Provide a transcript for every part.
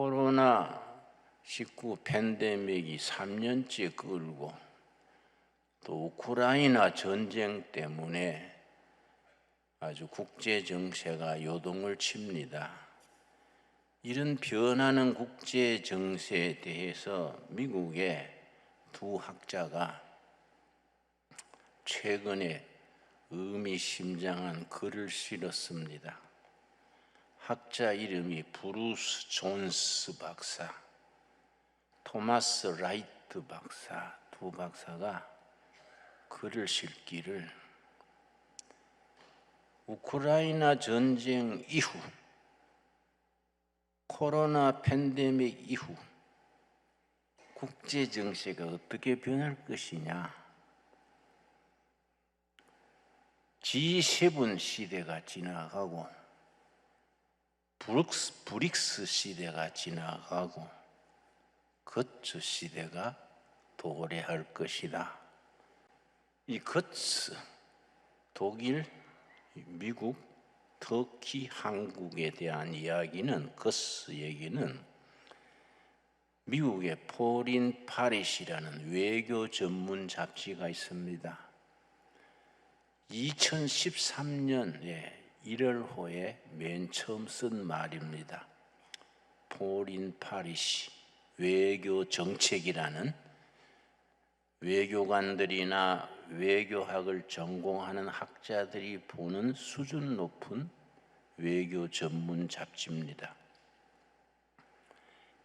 코로나19 팬데믹이 3년째 끌고 또 우크라이나 전쟁 때문에 아주 국제 정세가 요동을 칩니다. 이런 변하는 국제 정세에 대해서 미국의 두 학자가 최근에 의미심장한 글을 실었습니다. 학자 이름이 브루스 존스 박사, 토마스 라이트 박사, 두 박사가 글을 실기를 우크라이나 전쟁 이후, 코로나 팬데믹 이후 국제 정세가 어떻게 변할 것이냐. G7 시대가 지나가고 브릭스 시대가 지나가고 거츠 시대가 도래할 것이다. 이 거츠, 독일, 미국, 터키, 한국에 대한 이야기는, 거츠 얘기는 미국의 포린 파리시라는 외교 전문 잡지가 있습니다. 2013년에 1월호에 맨 처음 쓴 말입니다. 포린 파리시, 외교 정책이라는 외교관들이나 외교학을 전공하는 학자들이 보는 수준 높은 외교 전문 잡지입니다.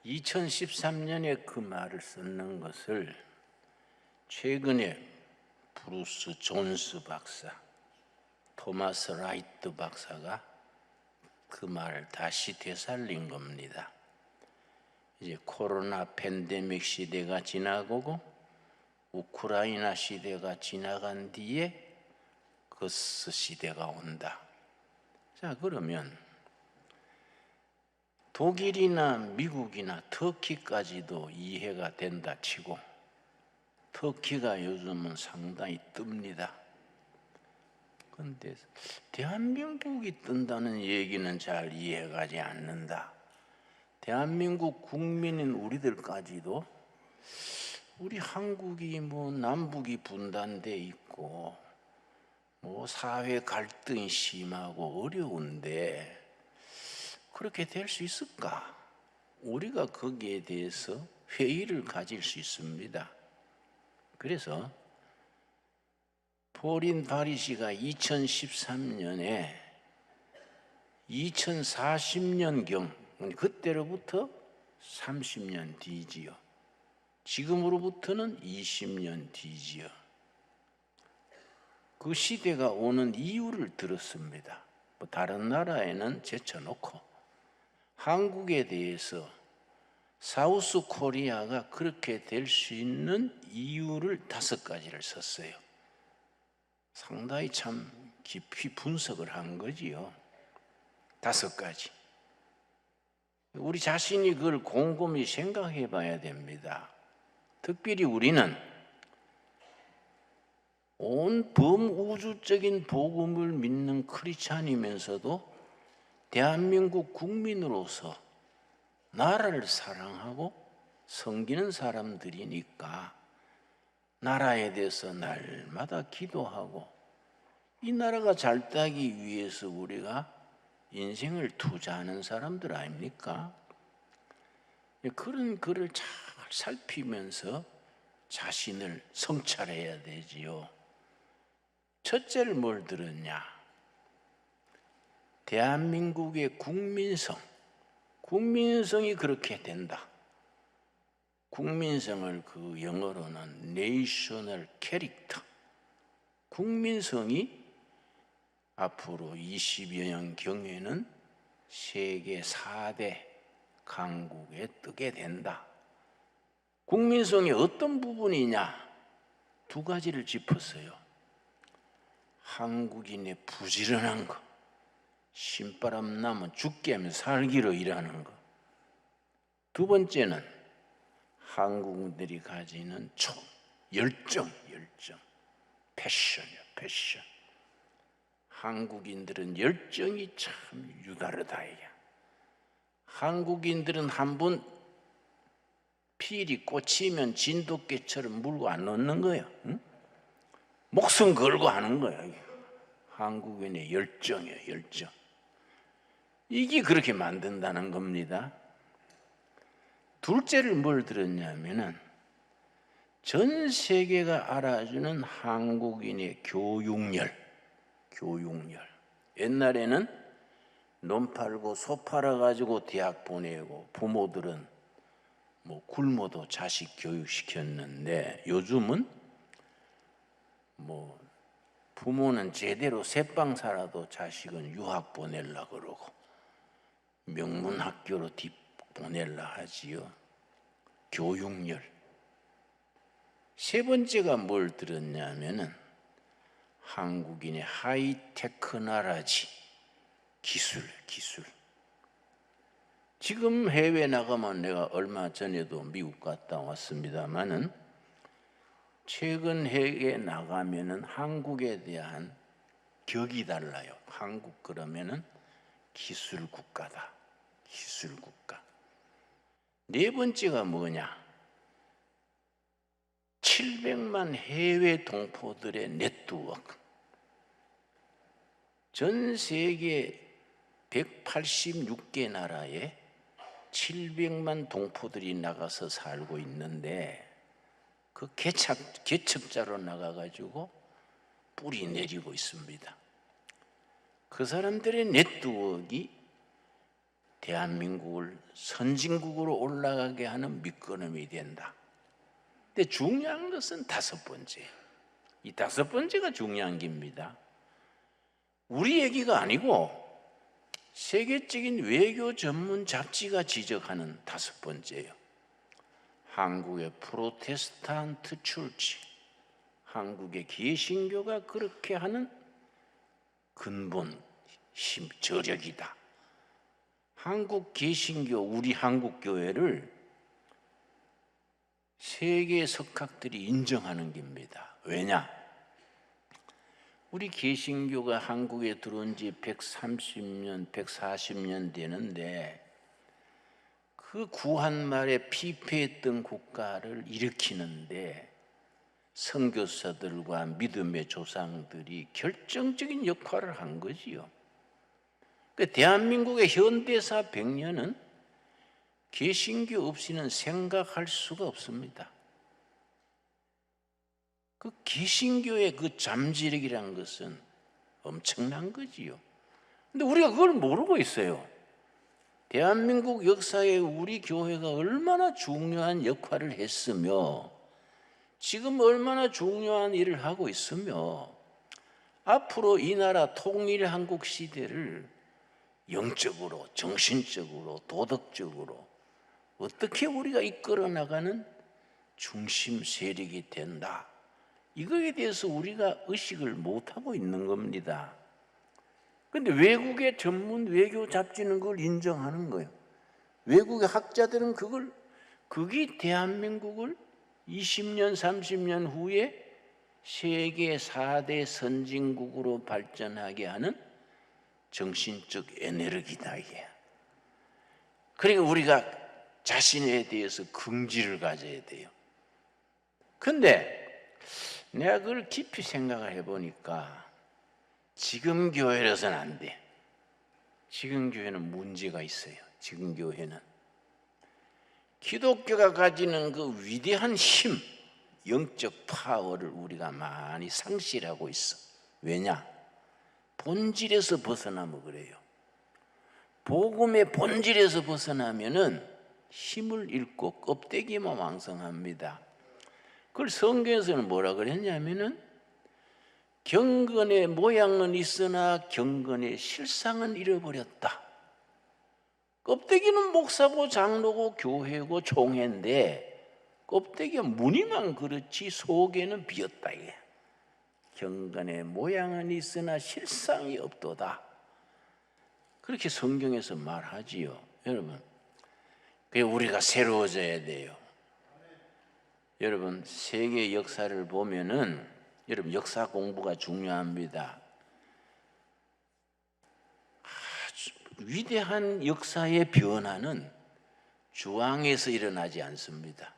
2013년에 그 말을 썼는 것을 최근에 브루스 존스 박사, 토마스 라이트 박사가 그 말을 다시 되살린 겁니다. 이제 코로나 팬데믹 시대가 지나고 우크라이나 시대가 지나간 뒤에 거스 시대가 온다. 자, 그러면 독일이나 미국이나 터키까지도 이해가 된다 치고, 터키가 요즘은 상당히 뜹니다. 그런데 대한민국이 뜬다는 얘기는 잘 이해가지 않는다. 대한민국 국민인 우리들까지도 우리 한국이 남북이 분단돼 있고 사회 갈등이 심하고 어려운데 그렇게 될 수 있을까? 우리가 거기에 대해서 회의를 가질 수 있습니다. 그래서 포린 파리시가 2013년에 2040년경, 그때로부터 30년 뒤지요. 지금으로부터는 20년 뒤지요. 그 시대가 오는 이유를 들었습니다. 다른 나라에는 제쳐놓고 한국에 대해서 사우스 코리아가 그렇게 될 수 있는 이유를 5가지를 썼어요. 상당히 참 깊이 분석을 한 거지요. 5가지. 우리 자신이 그걸 곰곰이 생각해 봐야 됩니다. 특별히 우리는 온 범우주적인 복음을 믿는 크리스찬이면서도 대한민국 국민으로서 나라를 사랑하고 섬기는 사람들이니까 나라에 대해서 날마다 기도하고 이 나라가 잘 되기 위해서 우리가 인생을 투자하는 사람들 아닙니까? 그런 글을 잘 살피면서 자신을 성찰해야 되지요. 첫째를 뭘 들었냐? 대한민국의 국민성이 그렇게 된다. 국민성을 그 영어로는 National Character, 국민성이 앞으로 20여 년 경에는 세계 4대 강국에 뜨게 된다. 국민성의 어떤 부분이냐? 2가지를 짚었어요. 한국인의 부지런한 거, 신바람 나면 죽게 하면 살기로 일하는 거. 2번째는 한국인들이 가지는 열정, 패션이야, 패션. 한국인들은 열정이 참 유다르다. 한국인들은 한번 필이 꽂히면 진돗개처럼 물고 안 놓는 거예요. 응? 목숨 걸고 하는 거야. 이게. 한국인의 열정이에요, 열정. 이게 그렇게 만든다는 겁니다. 둘째를 뭘 들었냐면은 전 세계가 알아주는 한국인의 교육열. 옛날에는 논 팔고 소 팔아가지고 대학 보내고 부모들은 뭐 굶어도 자식 교육시켰는데 요즘은 뭐 부모는 제대로 새빵 살아도 자식은 유학 보내려고 그러고 명문학교로 보내려 하지요. 교육열. 세 번째가 뭘 들었냐면은 한국인의 하이테크 나라지. 기술. 지금 해외 나가면 내가 얼마 전에도 미국 갔다 왔습니다만은 최근 해외에 나가면은 한국에 대한 격이 달라요. 한국 그러면은 기술 국가다. 기술 국가. 네 번째가 뭐냐? 700만 해외 동포들의 네트워크. 전 세계 186개 나라에 700만 동포들이 나가서 살고 있는데 그 개척자로 나가가지고 뿌리 내리고 있습니다. 그 사람들의 네트워크가 대한민국을 선진국으로 올라가게 하는 밑거름이 된다. 근데 중요한 것은 다섯 번째. 이 다섯 번째가 중요한 겁니다. 우리 얘기가 아니고 세계적인 외교 전문 잡지가 지적하는 다섯 번째예요. 한국의 프로테스탄트 출치, 한국의 개신교가 그렇게 하는 근본 저력이다. 한국 개신교, 우리 한국 교회를 세계 석학들이 인정하는 겁니다. 왜냐? 우리 개신교가 한국에 들어온 지 130년, 140년 되는데 그 구한 말에 피폐했던 국가를 일으키는데 선교사들과 믿음의 조상들이 결정적인 역할을 한 거지요. 대한민국의 현대사 100년은 개신교 없이는 생각할 수가 없습니다. 그 개신교의 그 잠재력이란 것은 엄청난 거지요. 근데 우리가 그걸 모르고 있어요. 대한민국 역사에 우리 교회가 얼마나 중요한 역할을 했으며 지금 얼마나 중요한 일을 하고 있으며 앞으로 이 나라 통일한국 시대를 영적으로, 정신적으로, 도덕적으로 어떻게 우리가 이끌어 나가는 중심 세력이 된다. 이거에 대해서 우리가 의식을 못하고 있는 겁니다. 그런데 외국의 전문 외교 잡지는 그걸 인정하는 거예요. 외국의 학자들은 그게 대한민국을 20년, 30년 후에 세계 4대 선진국으로 발전하게 하는 정신적 에너지다 이게. 그러니까 우리가 자신에 대해서 긍지를 가져야 돼요. 근데 내가 그걸 깊이 생각을 해보니까 지금 교회라서는 안 돼. 지금 교회는 문제가 있어요. 지금 교회는 기독교가 가지는 그 위대한 힘, 영적 파워를 우리가 많이 상실하고 있어. 왜냐? 본질에서 벗어나면 그래요. 복음의 본질에서 벗어나면은 힘을 잃고 껍데기만 왕성합니다. 그걸 성경에서는 뭐라 그랬냐면은 경건의 모양은 있으나 경건의 실상은 잃어버렸다. 껍데기는 목사고 장로고 교회고 총회인데 껍데기가 무늬만 그렇지 속에는 비었다 이게. 경건의 모양은 있으나 실상이 없도다. 그렇게 성경에서 말하지요. 여러분, 그게 우리가 새로워져야 돼요. 여러분, 세계 역사를 보면은 여러분 역사 공부가 중요합니다. 위대한 역사의 변화는 주왕에서 일어나지 않습니다.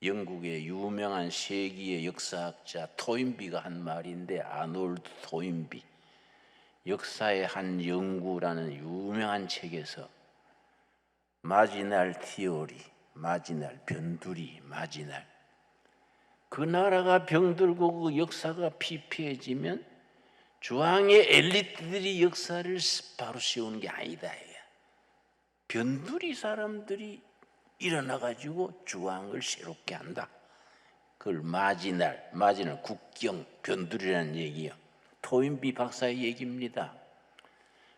영국의 유명한 세기의 역사학자 토인비가 한 말인데, 아놀드 토인비, 역사의 한 연구라는 유명한 책에서 마지날 티오리, 마지날 변두리, 마지날, 그 나라가 병들고 그 역사가 피폐해지면 주왕의 엘리트들이 역사를 바로 세우는 게 아니다. 변두리 사람들이 일어나가지고 주왕을 새롭게 한다. 그걸 마지날 국경, 변두리라는 얘기요. 토인비 박사의 얘기입니다.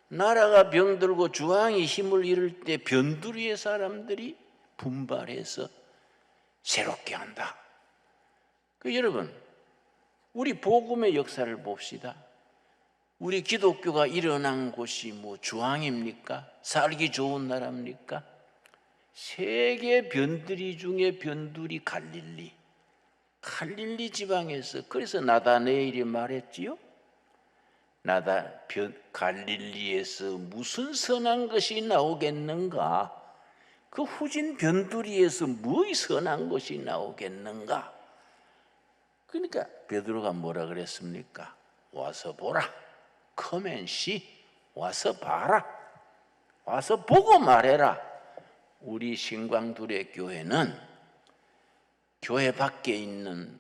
나라가 병들고 주왕이 힘을 잃을 때 변두리의 사람들이 분발해서 새롭게 한다. 여러분, 우리 복음의 역사를 봅시다. 우리 기독교가 일어난 곳이 뭐 주왕입니까? 살기 좋은 나라입니까? 세계 변두리 중에 변두리 갈릴리 지방에서, 그래서 나다네일이 말했지요. 갈릴리에서 무슨 선한 것이 나오겠는가? 그 후진 변두리에서 무엇이 선한 것이 나오겠는가? 그러니까 베드로가 뭐라 그랬습니까? 와서 보라. Come and see. 와서 봐라. 와서 보고 말해라. 우리 신광두레 교회는 교회 밖에 있는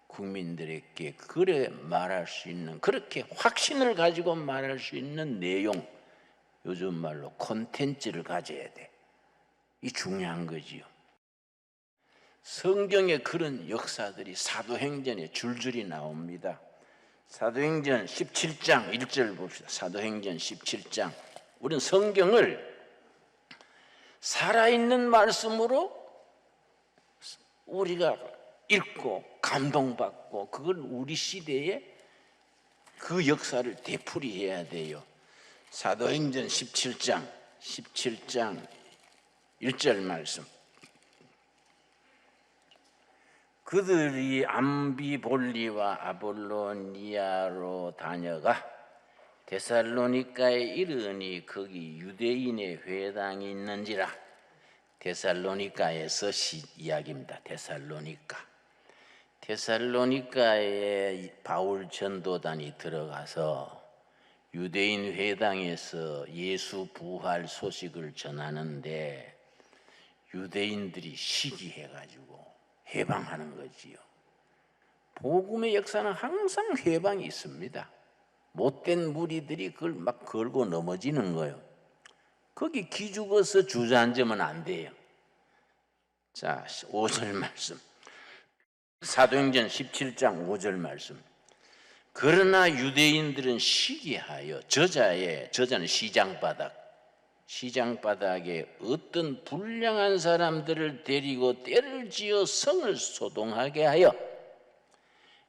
국민들에게 그래 말할 수 있는, 그렇게 확신을 가지고 말할 수 있는 내용, 요즘 말로 콘텐츠를 가져야 돼. 이 중요한 거지요. 성경에 그런 역사들이 사도행전에 줄줄이 나옵니다. 사도행전 17장 1절 봅시다. 사도행전 17장. 우리는 성경을 살아있는 말씀으로 우리가 읽고 감동받고, 그걸 우리 시대에 그 역사를 되풀이해야 돼요. 사도행전 17장 1절 말씀. 그들이 암비볼리와 아볼로니아로 다녀가 데살로니가에 이르니 거기 유대인의 회당이 있는지라. 데살로니가에서 이야기입니다. 데살로니가에 바울 전도단이 들어가서 유대인 회당에서 예수 부활 소식을 전하는데 유대인들이 시기해가지고 해방하는 거지요. 복음의 역사는 항상 해방이 있습니다. 못된 무리들이 그걸 막 걸고 넘어지는 거예요. 거기 기죽어서 주저앉으면 안 돼요. 자, 5절 말씀. 사도행전 17장 5절 말씀. 그러나 유대인들은 시기하여 저자는 시장바닥에 어떤 불량한 사람들을 데리고 떼를 지어 성을 소동하게 하여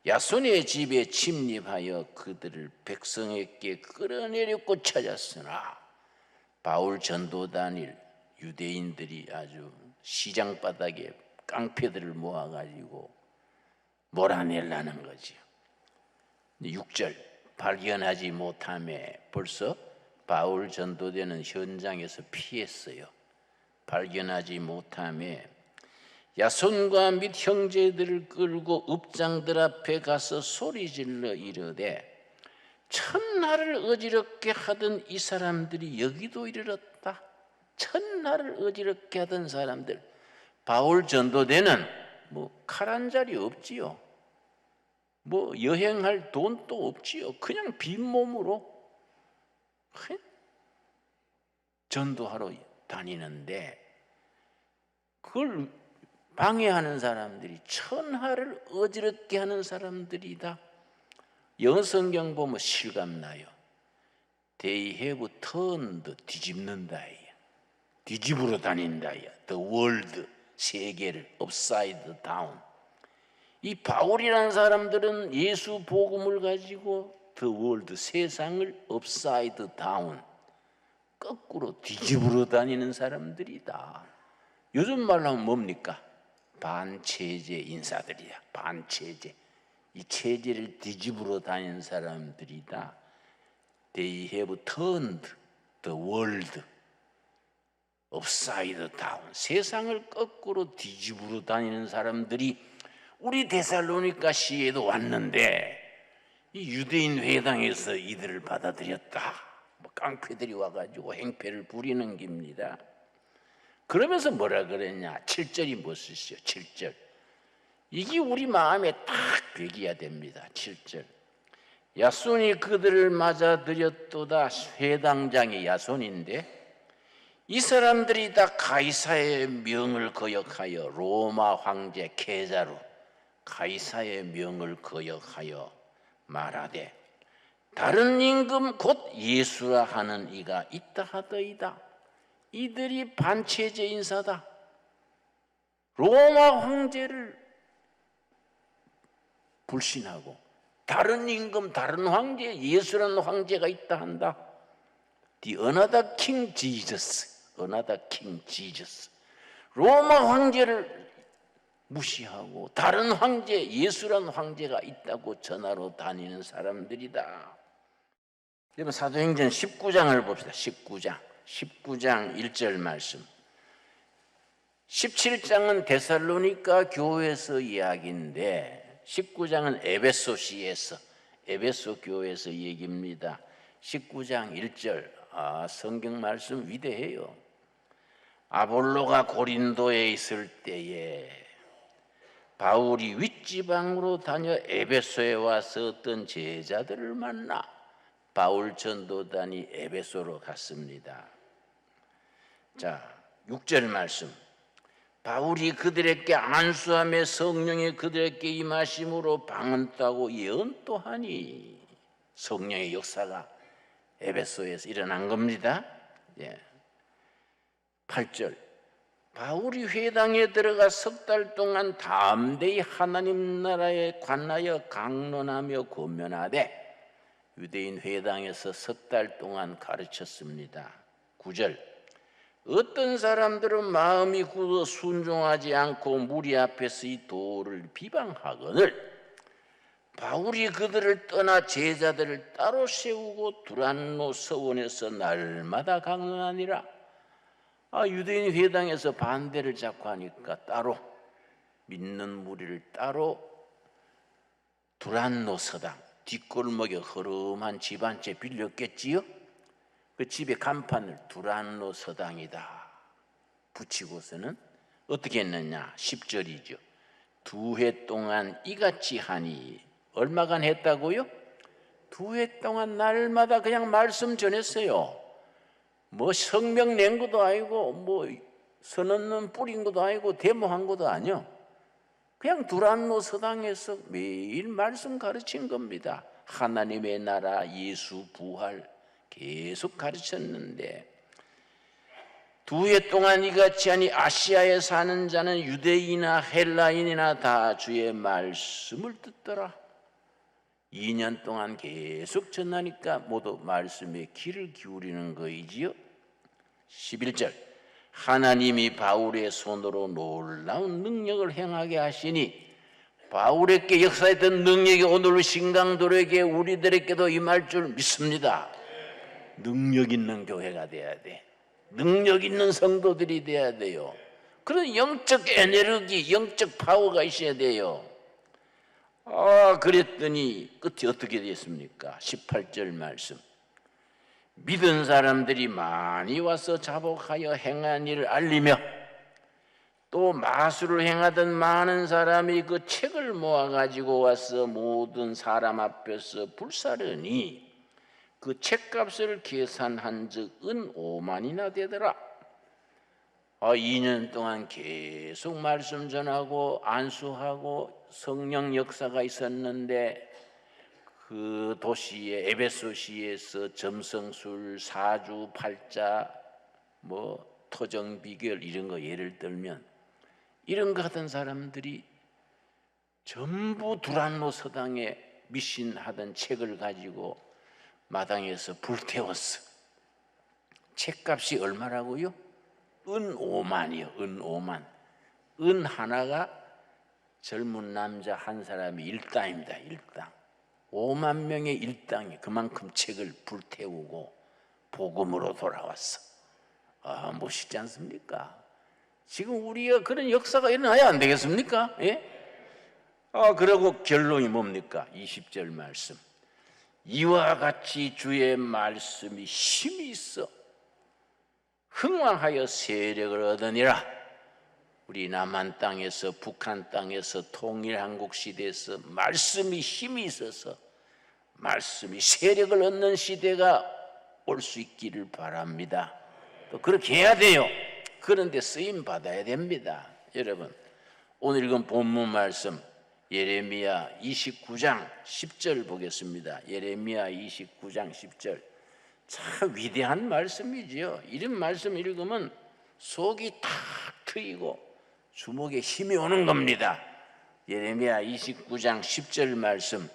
야손의 집에 침입하여 그들을 백성에게 끌어내렸고 찾았으나 바울 전도단일 유대인들이 아주 시장바닥에 깡패들을 모아가지고 몰아내려는 거지요. 6절. 발견하지 못함에 벌써 바울 전도되는 현장에서 피했어요. 발견하지 못함에 야손과 및 형제들을 끌고 읍장들 앞에 가서 소리질러 이르되 첫날을 어지럽게 하던 이 사람들이 여기도 이르렀다. 첫날을 어지럽게 하던 사람들. 바울 전도대는 뭐 칼 한 자리 없지요. 뭐 여행할 돈도 없지요. 그냥 빈몸으로 전도하러 다니는데 그걸 방해하는 사람들이 천하를 어지럽게 하는 사람들이다. 영어 성경 보면 실감나요. They have turned, 뒤집는다. 뒤집으러 다닌다. The world, 세계를 upside down. 이 바울이라는 사람들은 예수 복음을 가지고 the world, 세상을 upside down, 거꾸로 뒤집으러 다니는 사람들이다. 요즘 말로 하면 뭡니까? 반체제 인사들이야. 반체제. 이 체제를 뒤집으러 다니는 사람들이다. They have turned the world upside down. 세상을 거꾸로 뒤집으러 다니는 사람들이 우리 데살로니가 시에도 왔는데 이 유대인 회당에서 이들을 받아들였다. 뭐 깡패들이 와가지고 행패를 부리는 겁니다. 그러면서 뭐라 그랬냐? 7절이 무엇이죠? 7절. 이게 우리 마음에 딱 배기야 됩니다. 7절. 야손이 그들을 맞아들였도다. 회당장이 야손인데 이 사람들이 다 가이사의 명을 거역하여 로마 황제 케자로 가이사의 명을 거역하여 말하되 다른 임금 곧 예수라 하는 이가 있다 하더이다. 이들이 반체제 인사다. 로마 황제를 불신하고 다른 임금, 다른 황제, 예수라는 황제가 있다 한다. The another King Jesus, another King Jesus. 로마 황제를 무시하고 다른 황제, 예수라는 황제가 있다고 전하러 다니는 사람들이다. 여러분 사도행전 19장을 봅시다. 19장 1절 말씀. 17장은 데살로니가 교회에서 이야기인데 19장은 에베소 교회에서 얘기입니다. 19장 1절 성경 말씀 위대해요. 아볼로가 고린도에 있을 때에 바울이 윗지방으로 다녀 에베소에 와서 어떤 제자들을 만나 바울 전도단이 에베소로 갔습니다. 자, 6절 말씀. 바울이 그들에게 안수하며 성령이 그들에게 임하심으로 방언 따고 예언또하니 성령의 역사가 에베소에서 일어난 겁니다. 8절. 바울이 회당에 들어가 석 달 동안 담대히 하나님 나라에 관하여 강론하며 권면하되 유대인 회당에서 석 달 동안 가르쳤습니다. 9절. 어떤 사람들은 마음이 굳어 순종하지 않고 무리 앞에서 이 도를 비방하거늘 바울이 그들을 떠나 제자들을 따로 세우고 두란노 서원에서 날마다 강론하니라. 유대인 회당에서 반대를 자꾸 하니까 따로 믿는 무리를 따로 두란노 서당 뒷골목에 허름한 집 한 채 빌렸겠지요. 그 집의 간판을 두란노 서당이다 붙이고서는 어떻게 했느냐? 10절이죠. 2해 동안 이같이 하니 얼마간 했다고요? 2해 동안 날마다 그냥 말씀 전했어요. 뭐 성명 낸 것도 아니고 뭐 선언문 뿌린 것도 아니고 데모한 것도 아니요. 그냥 두란노 서당에서 매일 말씀 가르친 겁니다. 하나님의 나라, 예수 부활 계속 가르쳤는데 2해 동안 이같이 하니 아시아에 사는 자는 유대인이나 헬라인이나 다 주의 말씀을 듣더라. 2년 동안 계속 전하니까 모두 말씀에 귀를 기울이는 거이지요. 11절. 하나님이 바울의 손으로 놀라운 능력을 행하게 하시니 바울에게 역사했던 능력이 오늘 신강도에게 우리들에게도 임할 줄 믿습니다. 능력 있는 교회가 돼야 돼. 능력 있는 성도들이 돼야 돼요. 그런 영적 에너지, 영적 파워가 있어야 돼요. 그랬더니 끝이 어떻게 됐습니까? 18절 말씀. 믿은 사람들이 많이 와서 자복하여 행한 일을 알리며 또 마술을 행하던 많은 사람이 그 책을 모아가지고 와서 모든 사람 앞에서 불사르니 그 책값을 계산한 즉 은 5만이나 되더라. 2년 동안 계속 말씀 전하고 안수하고 성령 역사가 있었는데 그 도시의 에베소시에서 점성술, 사주, 팔자, 뭐 토정비결 이런 거 예를 들면 이런 거 하던 사람들이 전부 두란노 서당에 미신하던 책을 가지고 마당에서 불태웠어. 책값이 얼마라고요? 은 5만이요. 은 5만. 은 하나가 젊은 남자 한 사람이 1당입니다. 1당. 5만 명의 일당이 그만큼 책을 불태우고 복음으로 돌아왔어. 멋있지 않습니까? 지금 우리가 그런 역사가 일어나야 안 되겠습니까? 예? 그리고 결론이 뭡니까? 20절 말씀. 이와 같이 주의 말씀이 힘이 있어 흥왕하여 세력을 얻으니라. 우리 남한 땅에서 북한 땅에서 통일한국 시대에서 말씀이 힘이 있어서 말씀이 세력을 얻는 시대가 올 수 있기를 바랍니다. 또 그렇게 해야 돼요. 그런데 쓰임 받아야 됩니다. 여러분, 오늘 읽은 본문 말씀 예레미야 29장 10절 보겠습니다. 예레미야 29장 10절. 참 위대한 말씀이지요. 이런 말씀 읽으면 속이 탁 트이고 주먹에 힘이 오는 겁니다. 예레미야 29장 10절 말씀.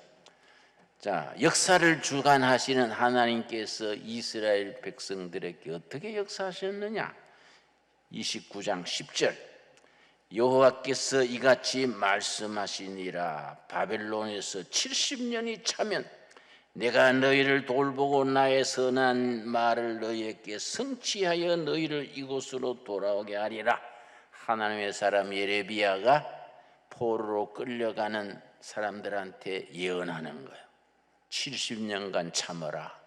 자, 역사를 주관하시는 하나님께서 이스라엘 백성들에게 어떻게 역사하셨느냐? 29장 10절. 여호와께서 이같이 말씀하시니라. 바벨론에서 70년이 차면 내가 너희를 돌보고 나의 선한 말을 너희에게 성취하여 너희를 이곳으로 돌아오게 하리라. 하나님의 사람 예레미야가 포로로 끌려가는 사람들한테 예언하는 거예요. 70년간 참아라.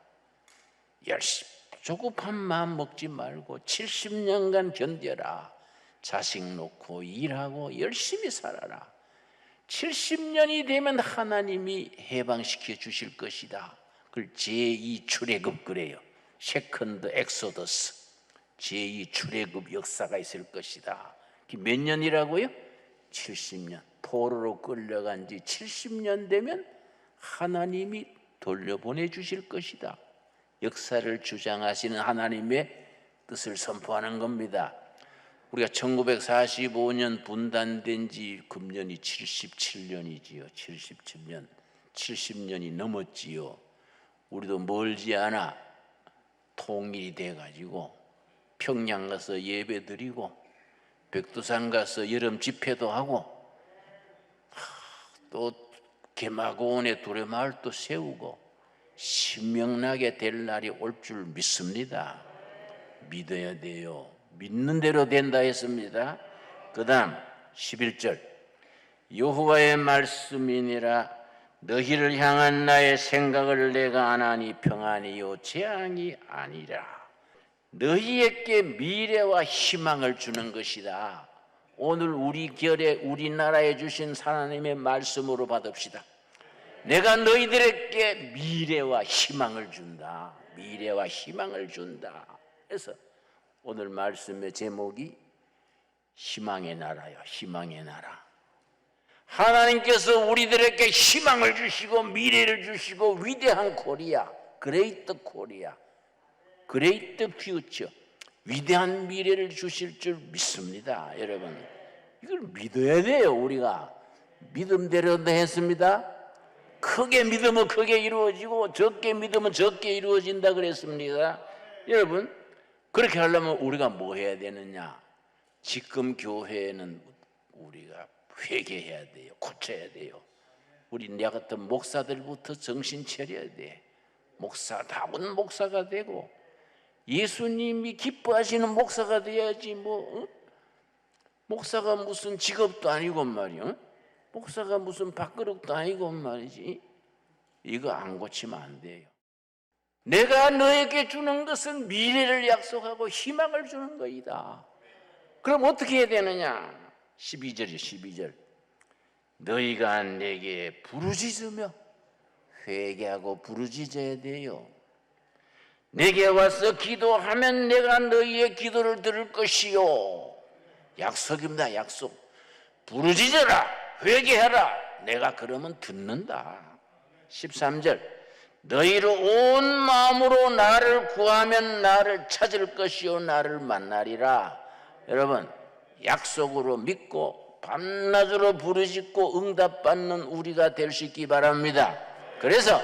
열심히 조급한 마음 먹지 말고 70년간 견뎌라. 자식 놓고 일하고 열심히 살아라. 70년이 되면 하나님이 해방시켜 주실 것이다. 그걸 제2 출애굽 그래요. 세컨드 엑소더스. 제2 출애굽 역사가 있을 것이다. 몇 년이라고요? 70년. 포로로 끌려간 지 70년 되면 하나님이 돌려보내 주실 것이다. 역사를 주장하시는 하나님의 뜻을 선포하는 겁니다. 우리가 1945년 분단된 지 금년이 77년이지요. 77년, 70년이 넘었지요. 우리도 멀지 않아 통일이 돼가지고 평양 가서 예배 드리고 백두산 가서 여름 집회도 하고 또 개마고원에 두레마을도 세우고 신명나게 될 날이 올 줄 믿습니다. 믿어야 돼요. 믿는 대로 된다 했습니다. 그 다음 11절. 여호와의 말씀이니라. 너희를 향한 나의 생각을 내가 아나니 평안이요 재앙이 아니라. 너희에게 미래와 희망을 주는 것이다. 오늘 우리 결에 우리나라에 주신 하나님의 말씀으로 받읍시다. 내가 너희들에게 미래와 희망을 준다. 미래와 희망을 준다. 그래서 오늘 말씀의 제목이 희망의 나라요. 희망의 나라. 하나님께서 우리들에게 희망을 주시고 미래를 주시고 위대한 코리아, 그레이트 코리아, 그레이트 퓨처, 위대한 미래를 주실 줄 믿습니다. 여러분, 이걸 믿어야 돼요. 우리가 믿음대로 했습니다. 크게 믿으면 크게 이루어지고 적게 믿으면 적게 이루어진다 그랬습니다. 여러분, 그렇게 하려면 우리가 뭐 해야 되느냐? 지금 교회는 우리가 회개해야 돼요. 고쳐야 돼요. 우리 내 같은 목사들부터 정신 차려야 돼. 목사다운 목사가 되고 예수님이 기뻐하시는 목사가 돼야지. 목사가 무슨 직업도 아니고 말이요. 목사가 무슨 밥그릇도 아니고 말이지. 이거 안 고치면 안 돼요. 내가 너에게 주는 것은 미래를 약속하고 희망을 주는 거이다. 그럼 어떻게 해야 되느냐? 12절이요. 12절. 너희가 내게 부르짖으며 회개하고 부르짖어야 돼요. 내게 와서 기도하면 내가 너희의 기도를 들을 것이요. 약속입니다. 약속. 부르짖어라. 회개하라. 내가 그러면 듣는다. 13절. 너희로 온 마음으로 나를 구하면 나를 찾을 것이요 나를 만나리라. 여러분, 약속으로 믿고 밤낮으로 부르짖고 응답받는 우리가 될 수 있기 바랍니다. 그래서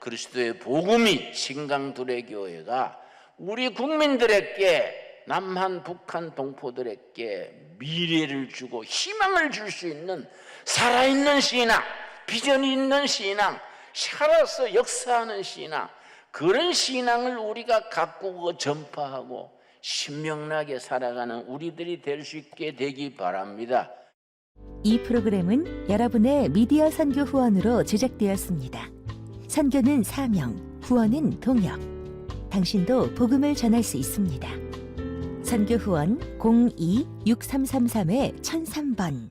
그리스도의 복음이 신강두레교회가 우리 국민들에게 남한, 북한, 동포들에게 미래를 주고 희망을 줄 수 있는 살아있는 신앙, 비전이 있는 신앙, 살아서 역사하는 신앙, 그런 신앙을 우리가 가꾸고 전파하고 신명나게 살아가는 우리들이 될 수 있게 되기 바랍니다. 이 프로그램은 여러분의 미디어 선교 후원으로 제작되었습니다. 선교는 사명, 후원은 동역. 당신도 복음을 전할 수 있습니다. 선교 후원 02-6333-1003번